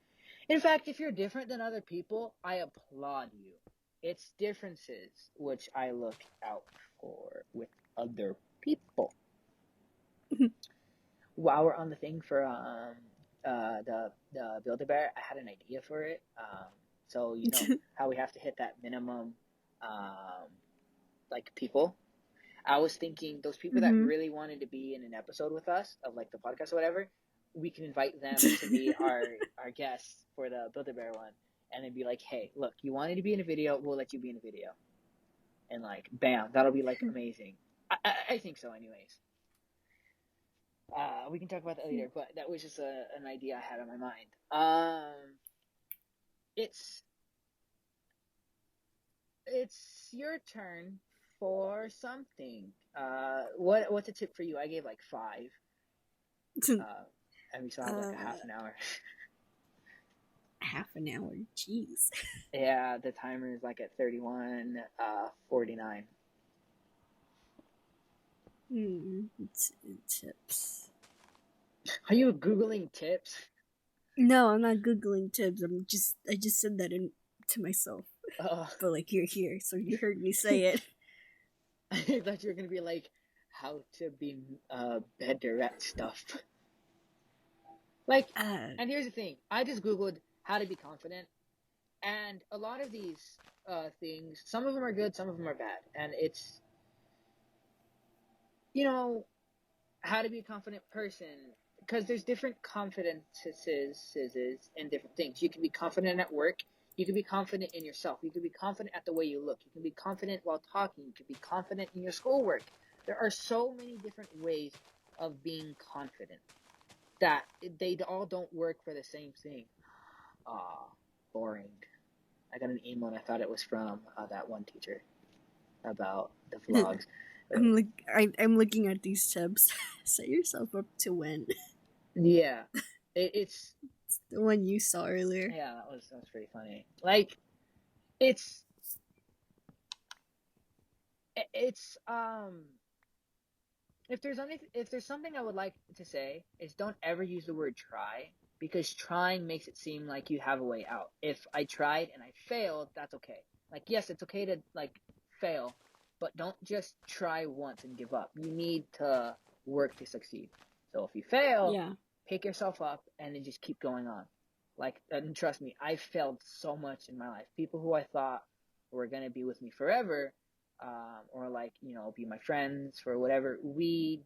In fact, if you're different than other people, I applaud you. It's differences which I look out for with other people. While we're on the thing for the Build-A-Bear, I had an idea for it. So you know how we have to hit that minimum, like people. I was thinking those people that really wanted to be in an episode with us of like the podcast or whatever, we can invite them to be our guests for the Build-A-Bear one, and then be like, hey, look, you wanted to be in a video, we'll let you be in a video, and like, bam, that'll be like amazing. I think so, anyways. We can talk about that later, but that was just an idea I had on my mind. It's your turn for something. What's a tip for you? I gave like 5. And we still have like a half an hour. Half an hour, jeez. Yeah, the timer is like at 31:49. Tips. Are you Googling tips? No, I'm not Googling tips. I just said that to myself. But like you're here, so you heard me say it. I thought you were gonna be like, how to be better at stuff. Like, and here's the thing. I just Googled how to be confident, and a lot of these things, some of them are good, some of them are bad, and it's, you know, how to be a confident person, because there's different confidences in different things. You can be confident at work. You can be confident in yourself. You can be confident at the way you look. You can be confident while talking. You can be confident in your schoolwork. There are so many different ways of being confident that they all don't work for the same thing. Boring. I got an email and I thought it was from that one teacher about the vlogs. I'm looking at these tips. Set yourself up to win. Yeah, it's the one you saw earlier. Yeah, that was pretty funny. Like, it's if there's something I would like to say, is don't ever use the word try, because trying makes it seem like you have a way out. If I tried and I failed, that's okay. Like, yes, it's okay to like fail, but don't just try once and give up. You need to work to succeed. So if you fail, pick yourself up and then just keep going on. Like, and trust me, I failed so much in my life. People who I thought were gonna be with me forever, or like, you know, be my friends for whatever, we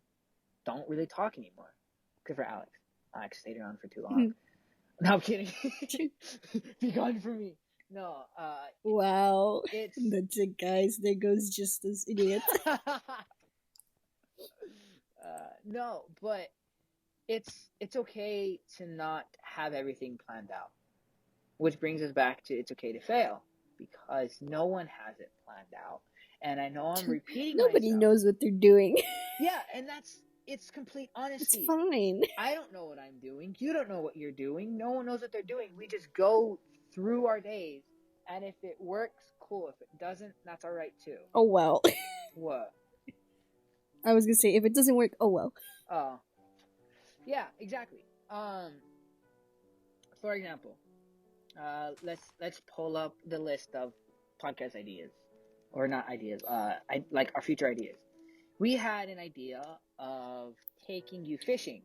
don't really talk anymore. Except for Alex. Alex stayed around for too long. No, I'm kidding. Be gone from me. No, wow. That's it, guys. There goes just this idiot. No, but it's okay to not have everything planned out. Which brings us back to it's okay to fail, because no one has it planned out. And I know I'm repeating Nobody knows what they're doing. Yeah, and it's complete honesty. It's fine. I don't know what I'm doing. You don't know what you're doing. No one knows what they're doing. We just go through our days, and if it works, cool. If it doesn't, that's all right too. Oh well. What? I was gonna say, if it doesn't work, oh well. Oh. Yeah, exactly. For example, let's pull up the list of podcast ideas, or not ideas. Like our future ideas. We had an idea of taking you fishing,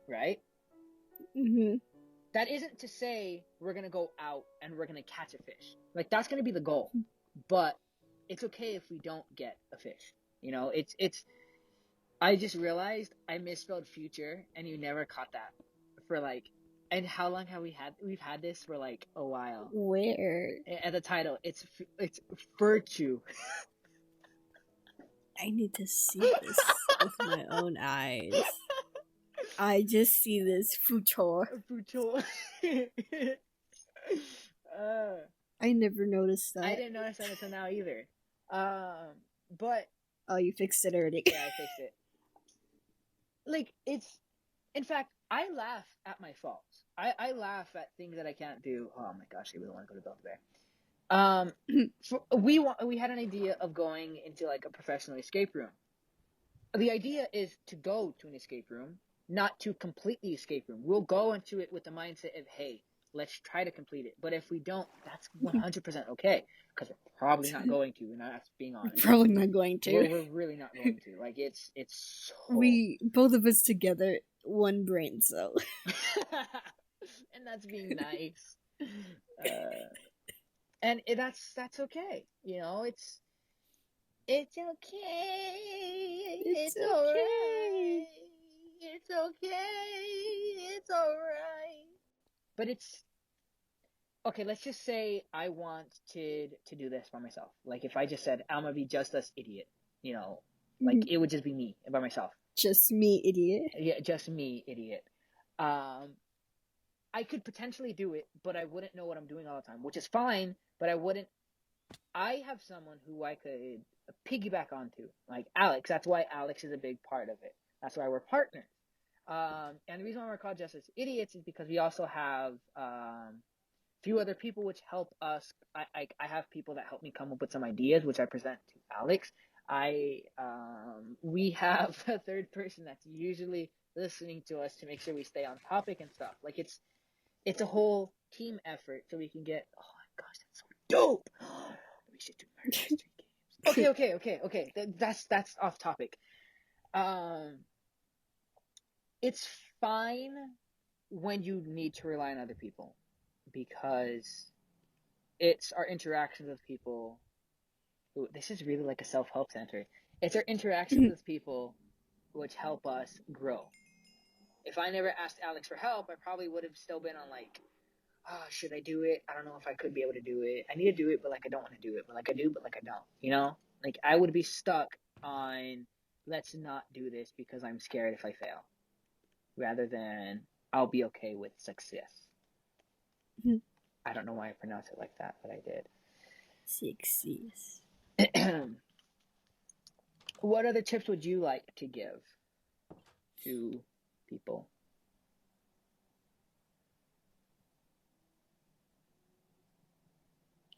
right? That isn't to say we're gonna go out and we're gonna catch a fish. Like, that's gonna be the goal. but it's okay if we don't get a fish. You know, it's. I just realized I misspelled future, and you never caught that for like. And how long have we had? We've had this for like a while. Where? At the title, it's virtue. I need to see this with my own eyes. I just see this future. Virtual. I never noticed that. I didn't notice that until now either. But Oh, you fixed it already. yeah, I fixed it. Like it's, in fact, I laugh at my faults. I laugh at things that I can't do. Oh my gosh, I really want to go to Build-A-Bear. We had an idea of going into like a professional escape room. The idea is to go to an escape room, not to complete the escape room. We'll go into it with the mindset of, hey, let's try to complete it. But if we don't, that's 100% okay. Because we're probably not going to. We're not being honest. Probably not going to. We're really not going to. Like, it's so... We, both of us together, one brain cell. And that's being nice. And that's okay. You know, it's okay. It's alright. It's okay. It's alright. But it's okay. Let's just say I wanted to do this by myself. Like if I just said I'm gonna be just this idiot, you know, like it would just be me by myself. Just me, idiot. Yeah, just me, idiot. I could potentially do it, but I wouldn't know what I'm doing all the time, which is fine. But I wouldn't. I have someone who I could piggyback onto, like Alex. That's why Alex is a big part of it. That's why we're partners. And the reason why we're called Just as Idiots is because we also have a few other people which help us. I have people that help me come up with some ideas, which I present to Alex. We have a third person that's usually listening to us to make sure we stay on topic and stuff. Like it's a whole team effort so we can get. Oh my gosh, that's so dope! We should do Murder Mystery Games. Okay. That's off topic. It's fine when you need to rely on other people because it's our interactions with people. Ooh, this is really like a self-help center. It's our interactions with people which help us grow. If I never asked Alex for help, I probably would have still been on like, oh, should I do it? I don't know if I could be able to do it. I need to do it, but like I don't want to do it. But like I do, but like I don't. You know? Like I would be stuck on let's not do this because I'm scared if I fail. Rather than I'll be okay with success. I don't know why I pronounced it like that, but I did. Success. What other tips would you like to give to people?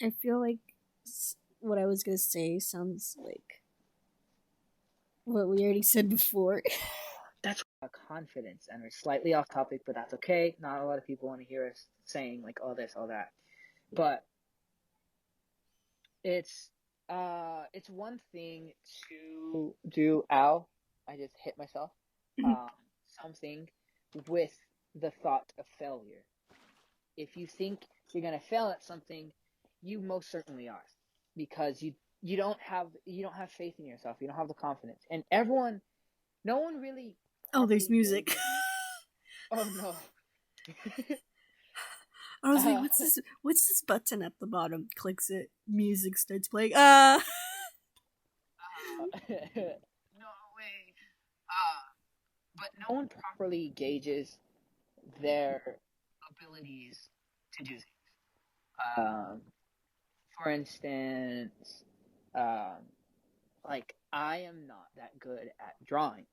I feel like what I was gonna say sounds like what we already said before. That's confidence, and we're slightly off topic, but that's okay. Not a lot of people want to hear us saying like all this, all that. But it's one thing to do. Ow! I just hit myself. Something with the thought of failure. If you think you're gonna fail at something, you most certainly are, because you don't have faith in yourself. You don't have the confidence, and no one really. Oh, there's music. Oh no. I was like, what's this button at the bottom? Clicks it, music starts playing. No way. But no one properly gauges their abilities to do things. For instance, like I am not that good at drawing,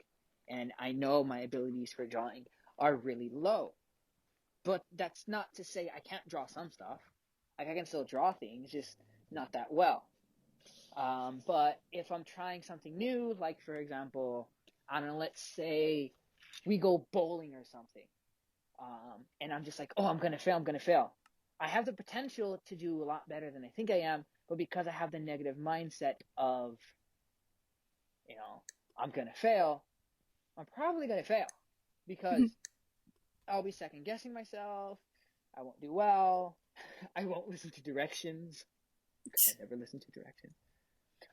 and I know my abilities for drawing are really low. But that's not to say I can't draw some stuff. Like I can still draw things, just not that well. But if I'm trying something new, like for example, I don't know, let's say we go bowling or something, and I'm just like, oh, I'm gonna fail. I have the potential to do a lot better than I think I am, but because I have the negative mindset of, I'm gonna fail, I'm probably gonna fail because I'll be second guessing myself. I won't do well. I won't listen to directions. because I never listen to directions.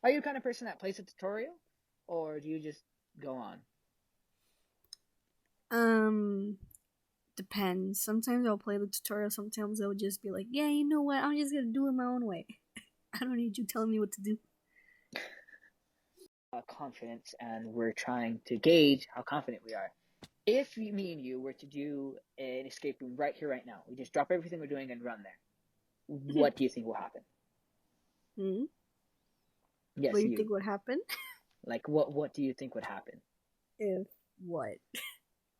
Are you the kind of person that plays a tutorial, or do you just go on? Depends. Sometimes I'll play the tutorial. Sometimes I'll just be like, yeah, you know what? I'm just gonna do it my own way. I don't need you telling me what to do. Confidence, and we're trying to gauge how confident we are. If me and you were to do an escape room right here, right now, we just drop everything we're doing and run there. What do you think will happen? Yes, what do you think would happen? Like, what do you think would happen? If what?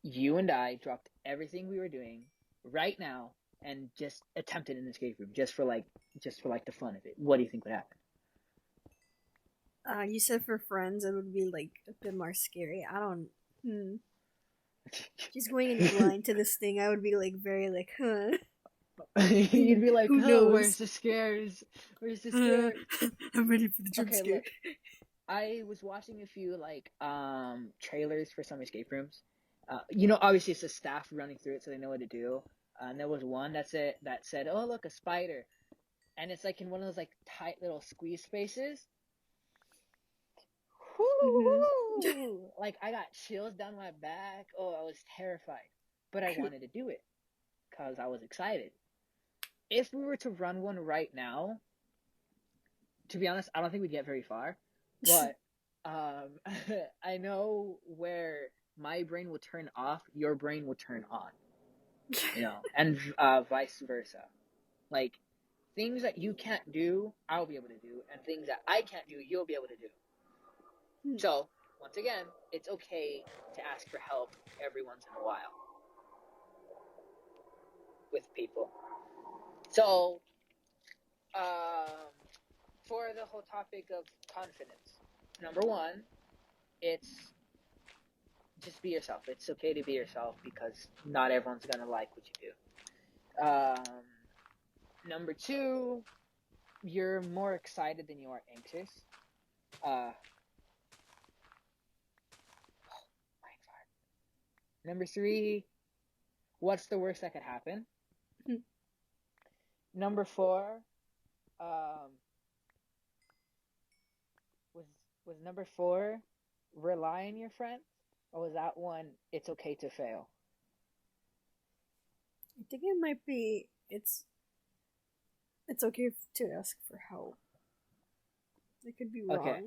You and I dropped everything we were doing right now and just attempted an escape room just for the fun of it. What do you think would happen? You said for friends it would be like a bit more scary. I don't. Just going in blind to this thing, I would be like very like, huh. You'd be like, who knows? Where's the scares? Where's the scares? I'm ready for the jump scare. Look, I was watching a few trailers for some escape rooms. Obviously it's the staff running through it, so they know what to do. And there was one that said, "Oh look, a spider," and it's like in one of those like tight little squeeze spaces. Like I got chills down my back. Oh, I was terrified, but I wanted to do it because I was excited. If we were to run one right now, to be honest, I don't think we'd get very far. But I know where my brain will turn off, your brain will turn on. And vice versa. Like things that you can't do, I'll be able to do, and things that I can't do, you'll be able to do. So once again, it's okay to ask for help every once in a while with people. So, for the whole topic of confidence, number one, it's just be yourself. It's okay to be yourself because not everyone's gonna like what you do. Number two, you're more excited than you are anxious. Number three, what's the worst that could happen? Number four, was number four, rely on your friends? Or was that one, it's okay to fail? I think it might be, it's okay to ask for help. It could be wrong. Okay.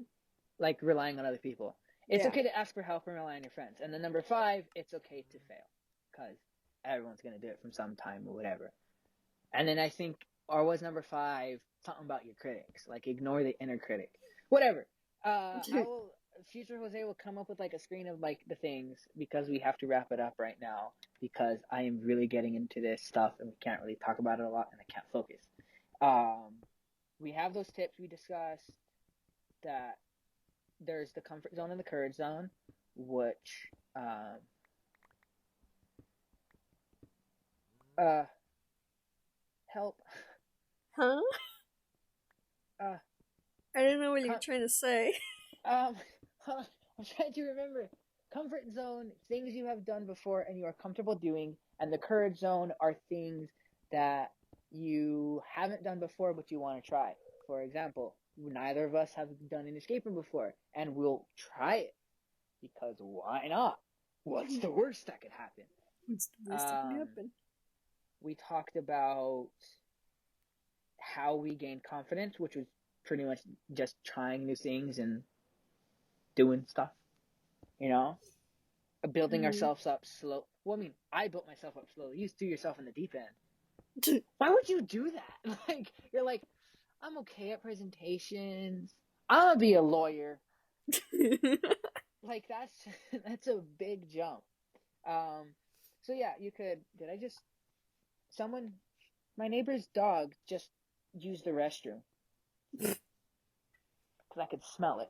Like relying on other people. It's okay to ask for help and rely on your friends. And then number five, it's okay to fail. Because everyone's going to do it from some time or whatever. And then I think, or was number five, something about your critics. Like ignore the inner critic. Whatever. Future Jose will come up with like a screen of like the things because we have to wrap it up right now because I am really getting into this stuff and we can't really talk about it a lot and I can't focus. We have those tips we discussed, that there's the comfort zone and the courage zone, which help. Huh? I don't know what you're trying to say. I'm trying to remember. Comfort zone, things you have done before and you are comfortable doing, and the courage zone are things that you haven't done before but you want to try. For example, neither of us have done an escape room before, and we'll try it because why not? What's the worst that could happen? What's the worst that could happen? We talked about how we gained confidence, which was pretty much just trying new things and doing stuff, building ourselves up slow. Well, I mean, I built myself up slowly. You threw yourself in the deep end. Why would you do that? Like, you're like, I'm okay at presentations. I'm gonna be a lawyer. Like, that's a big jump. So yeah, you could. My neighbor's dog just used the restroom because I could smell it.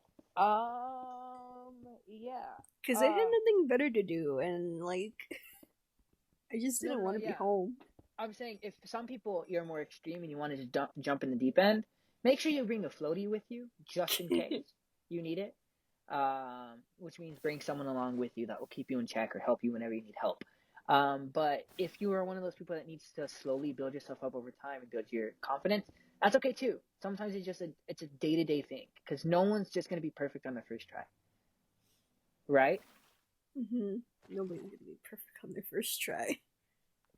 Yeah. Because I had nothing better to do, and like, I just didn't want to be home. I'm saying if some people you're more extreme and you want to jump in the deep end, make sure you bring a floaty with you just in case you need it. Which means bring someone along with you that will keep you in check or help you whenever you need help. But if you are one of those people that needs to slowly build yourself up over time and build your confidence, That's okay too. Sometimes it's a day-to-day thing because no one's just gonna be perfect on their first try, right? Nobody's gonna be perfect on their first try.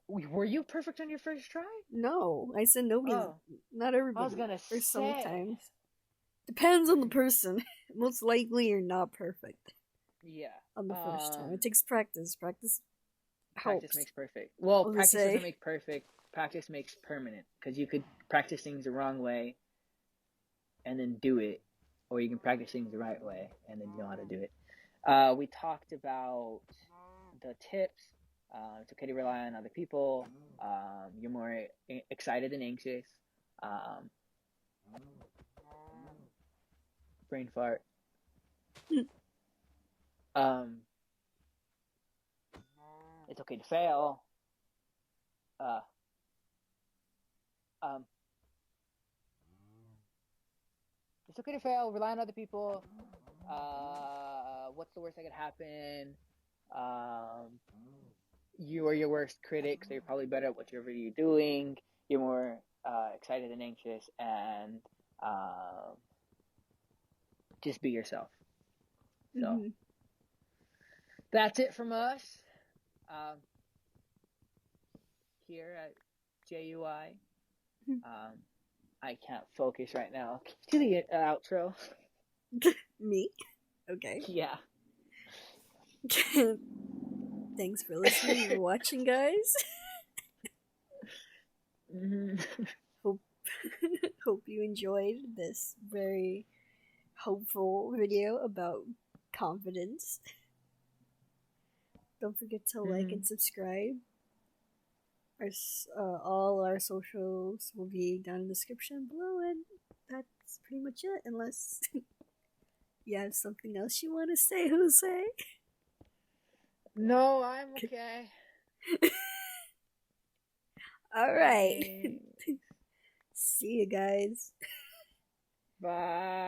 Were you perfect on your first try? No, I said nobody's. Oh, Not I was everybody. gonna Or say. sometimes. Depends on the person. Most likely, you're not perfect Yeah. on the first time. It takes practice. Practice Practice helps. makes perfect. Well, I was gonna practice doesn't say. make perfect. Practice makes permanent because you could practice things the wrong way and then do it, or you can practice things the right way and then know how to do it. We talked about the tips. It's okay to rely on other people. You're more excited than anxious. Um, brain fart. Um, it's okay to fail. Uh, um, it's okay to fail. Rely on other people. What's the worst that could happen? Um, you are your worst critic, so you're probably better at whatever you're doing. You're more excited than anxious, and just be yourself. So that's it from us here at JUI. I can't focus right now. Can you do the outro? Me? Okay. Yeah. Thanks for listening and watching, guys. Hope you enjoyed this very hopeful video about confidence. Don't forget to like and subscribe. All our socials will be down in the description below, and that's pretty much it. Unless you have something else you want to say, Jose. No, I'm okay. All right. See you guys. Bye.